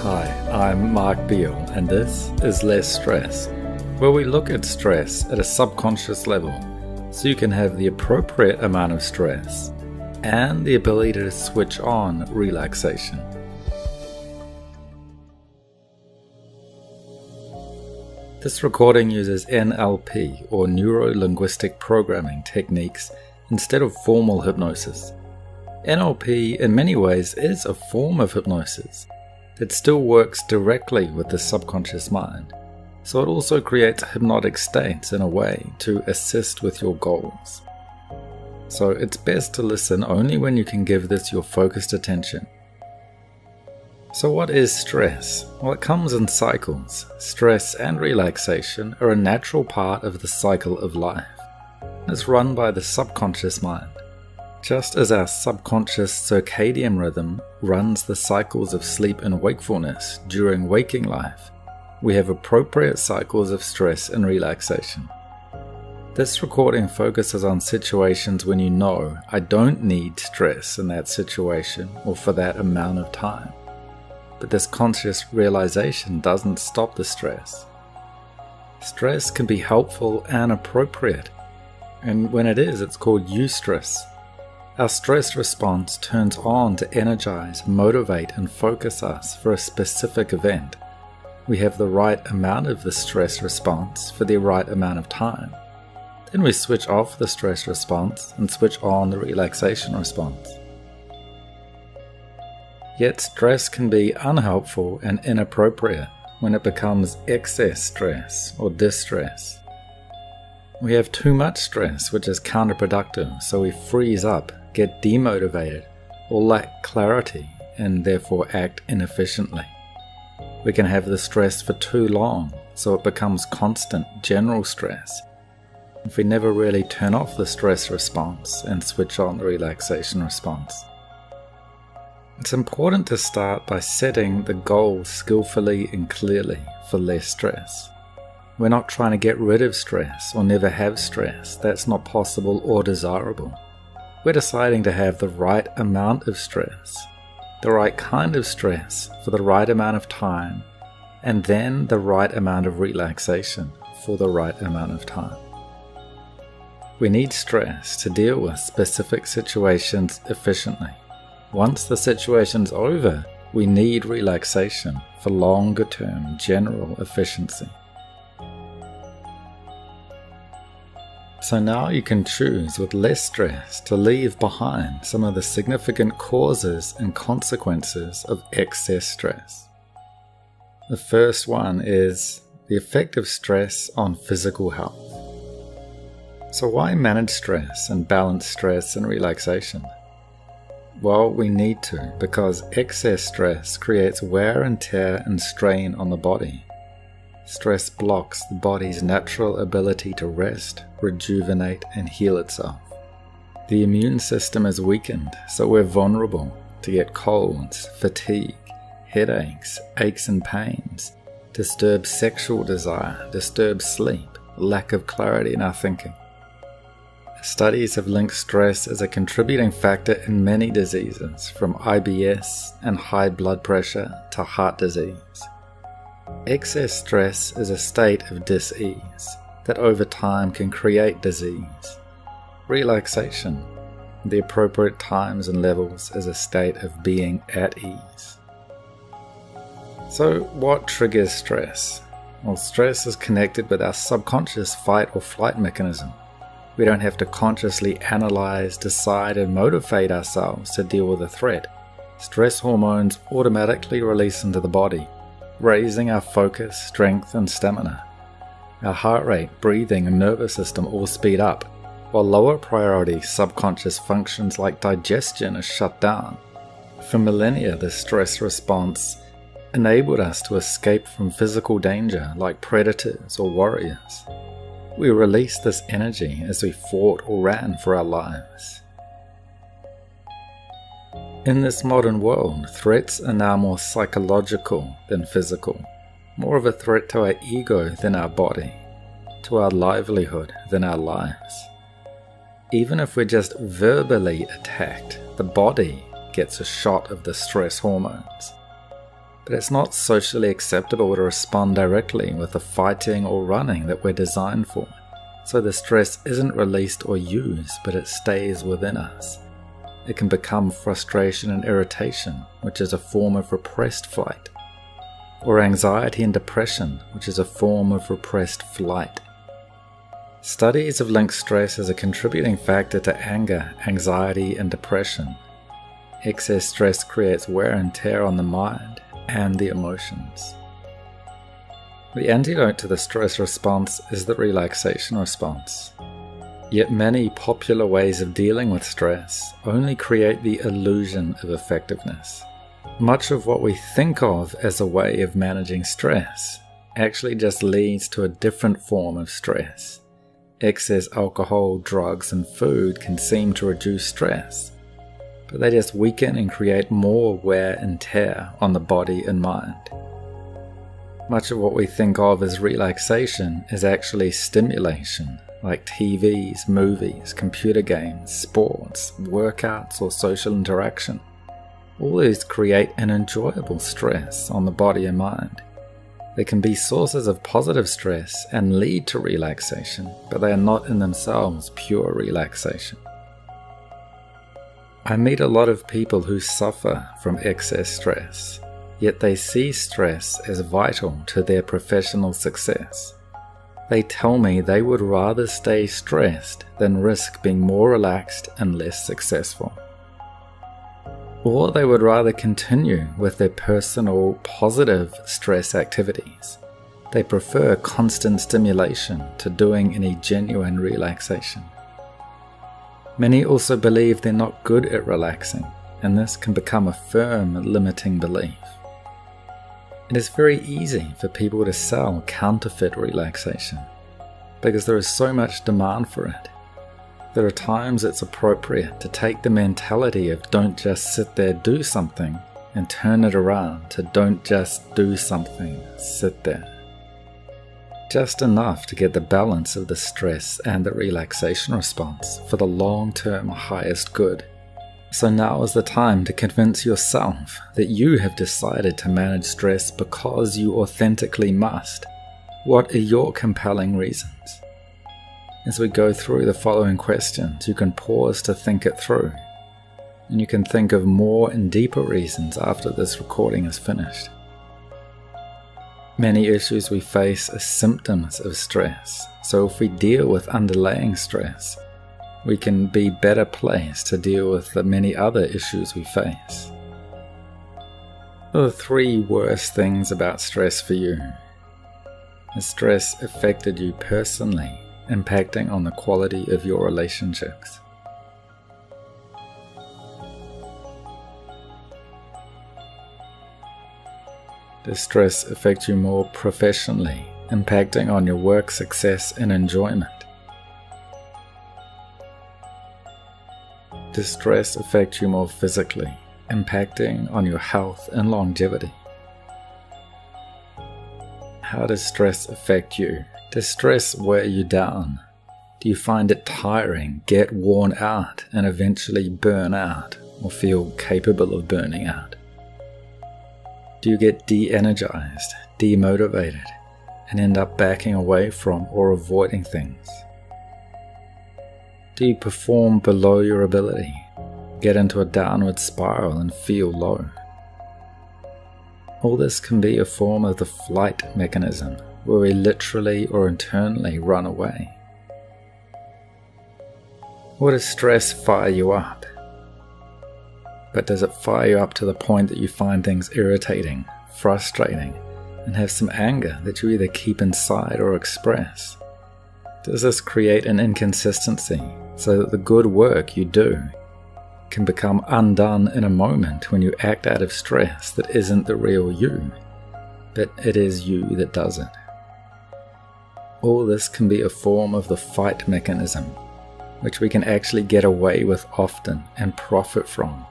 Hi, I'm Mark Beale, and this is Less Stress, where we look at stress at a subconscious level so you can have the appropriate amount of stress and the ability to switch on relaxation. This recording uses NLP or neuro-linguistic programming techniques instead of formal hypnosis. NLP in many ways is a form of hypnosis that still works directly with the subconscious mind, so it also creates hypnotic states in a way to assist with your goals. So it's best to listen only when you can give this your focused attention. So what is stress? Well, it comes in cycles. Stress and relaxation are a natural part of the cycle of life. It's run by the subconscious mind. Just as our subconscious circadian rhythm runs the cycles of sleep and wakefulness during waking life, we have appropriate cycles of stress and relaxation. This recording focuses on situations when you know, I don't need stress in that situation or for that amount of time. But this conscious realization doesn't stop the stress. Stress can be helpful and appropriate, and when it is, it's called eustress. Our stress response turns on to energize, motivate, and focus us for a specific event. We have the right amount of the stress response for the right amount of time. Then we switch off the stress response and switch on the relaxation response. Yet stress can be unhelpful and inappropriate when it becomes excess stress or distress. We have too much stress, which is counterproductive, so we freeze up, get demotivated, or lack clarity, and therefore act inefficiently. We can have the stress for too long, so it becomes constant general stress. If we never really turn off the stress response and switch on the relaxation response. It's important to start by setting the goal skillfully and clearly for less stress. We're not trying to get rid of stress or never have stress. That's not possible or desirable. We're deciding to have the right amount of stress, the right kind of stress for the right amount of time, and then the right amount of relaxation for the right amount of time. We need stress to deal with specific situations efficiently. Once the situation's over, we need relaxation for longer-term general efficiency. So now you can choose with less stress to leave behind some of the significant causes and consequences of excess stress. The first one is the effect of stress on physical health. So why manage stress and balance stress and relaxation? Well, we need to, because excess stress creates wear and tear and strain on the body. Stress blocks the body's natural ability to rest, rejuvenate, and heal itself. The immune system is weakened, so we're vulnerable to get colds, fatigue, headaches, aches and pains, disturbed sexual desire, disturbed sleep, lack of clarity in our thinking. Studies have linked stress as a contributing factor in many diseases, from IBS and high blood pressure to heart disease. Excess stress is a state of dis-ease that over time can create disease. Relaxation, the appropriate times and levels, is a state of being at ease. So what triggers stress? Well, stress is connected with our subconscious fight or flight mechanism. We don't have to consciously analyze, decide, and motivate ourselves to deal with a threat. Stress hormones automatically release into the body, raising our focus, strength, and stamina. Our heart rate, breathing, and nervous system all speed up, while lower priority subconscious functions like digestion are shut down. For millennia, the stress response enabled us to escape from physical danger like predators or warriors. We released this energy as we fought or ran for our lives. In this modern world, threats are now more psychological than physical, more of a threat to our ego than our body, to our livelihood than our lives. Even if we're just verbally attacked, the body gets a shot of the stress hormones. But it's not socially acceptable to respond directly with the fighting or running that we're designed for. So the stress isn't released or used, but it stays within us. It can become frustration and irritation, which is a form of repressed flight, or anxiety and depression, which is a form of repressed flight. Studies have linked stress as a contributing factor to anger, anxiety, and depression. Excess stress creates wear and tear on the mind and the emotions. The antidote to the stress response is the relaxation response. Yet many popular ways of dealing with stress only create the illusion of effectiveness. Much of what we think of as a way of managing stress actually just leads to a different form of stress. Excess alcohol, drugs, and food can seem to reduce stress, but they just weaken and create more wear and tear on the body and mind. Much of what we think of as relaxation is actually stimulation, like TVs, movies, computer games, sports, workouts, or social interaction. All these create an enjoyable stress on the body and mind. They can be sources of positive stress and lead to relaxation, but they are not in themselves pure relaxation. I meet a lot of people who suffer from excess stress, yet they see stress as vital to their professional success. They tell me they would rather stay stressed than risk being more relaxed and less successful. Or they would rather continue with their personal positive stress activities. They prefer constant stimulation to doing any genuine relaxation. Many also believe they're not good at relaxing, and this can become a firm limiting belief. It is very easy for people to sell counterfeit relaxation because there is so much demand for it. There are times it's appropriate to take the mentality of don't just sit there, do something, and turn it around to don't just do something, sit there. Just enough to get the balance of the stress and the relaxation response for the long-term highest good. So now is the time to convince yourself that you have decided to manage stress because you authentically must. What are your compelling reasons? As we go through the following questions, you can pause to think it through, and you can think of more and deeper reasons after this recording is finished. Many issues we face are symptoms of stress, so if we deal with underlying stress, we can be better placed to deal with the many other issues we face. What are the 3 worst things about stress for you? Has stress affected you personally, impacting on the quality of your relationships? Does stress affect you more professionally, impacting on your work success and enjoyment? Does stress affect you more physically, impacting on your health and longevity? How does stress affect you? Does stress wear you down? Do you find it tiring, get worn out, and eventually burn out, or feel capable of burning out? Do you get de-energized, demotivated, and end up backing away from or avoiding things? Do you perform below your ability, get into a downward spiral and feel low? All this can be a form of the flight mechanism, where we literally or internally run away. Or does stress fire you up? But does it fire you up to the point that you find things irritating, frustrating, and have some anger that you either keep inside or express? Does this create an inconsistency so that the good work you do can become undone in a moment when you act out of stress that isn't the real you, but it is you that does it? All this can be a form of the fight mechanism, which we can actually get away with often and profit from.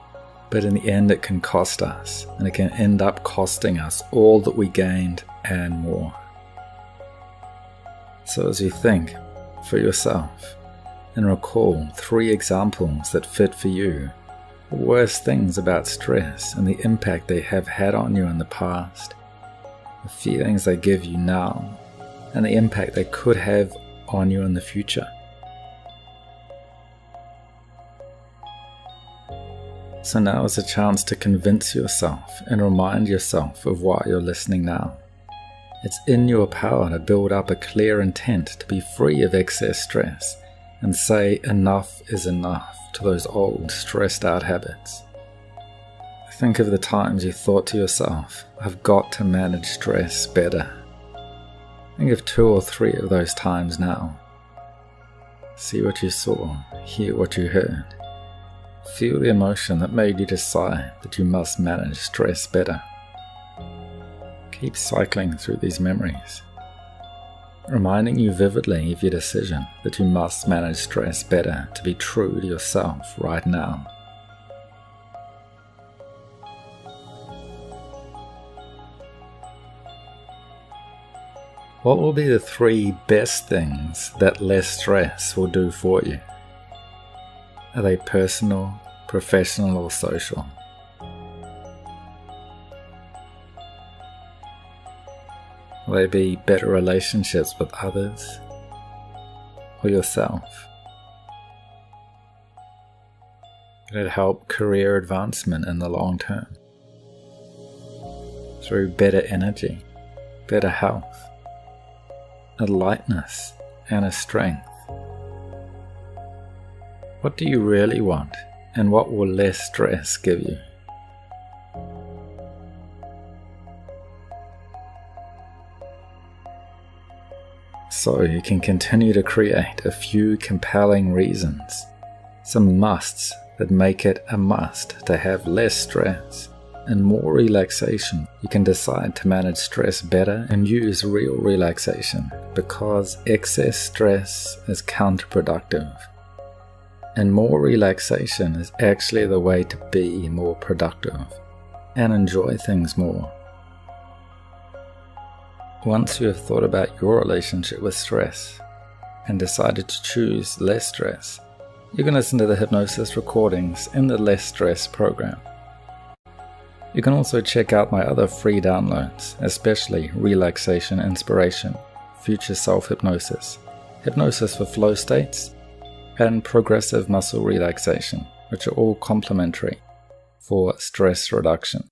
But in the end it can cost us, and it can end up costing us all that we gained and more. So as you think for yourself, and recall 3 examples that fit for you, the worst things about stress and the impact they have had on you in the past, the feelings they give you now, and the impact they could have on you in the future. So now is a chance to convince yourself and remind yourself of why you're listening now. It's in your power to build up a clear intent to be free of excess stress and say enough is enough to those old stressed out habits. Think of the times you thought to yourself, I've got to manage stress better. Think of 2 or 3 of those times now. See what you saw, hear what you heard. Feel the emotion that made you decide that you must manage stress better. Keep cycling through these memories, reminding you vividly of your decision that you must manage stress better to be true to yourself right now. What will be the 3 best things that less stress will do for you? Are they personal, professional, or social? Will they be better relationships with others or yourself? Could it help career advancement in the long term? Through better energy, better health, a lightness, and a strength? What do you really want, and what will less stress give you? So you can continue to create a few compelling reasons, some musts that make it a must to have less stress and more relaxation. You can decide to manage stress better and use real relaxation, because excess stress is counterproductive. And more relaxation is actually the way to be more productive and enjoy things more. Once you have thought about your relationship with stress and decided to choose less stress, you can listen to the hypnosis recordings in the Less Stress program. You can also check out my other free downloads, especially Relaxation Inspiration, Future Self-Hypnosis, Hypnosis for Flow States, and Progressive Muscle Relaxation, which are all complementary for stress reduction.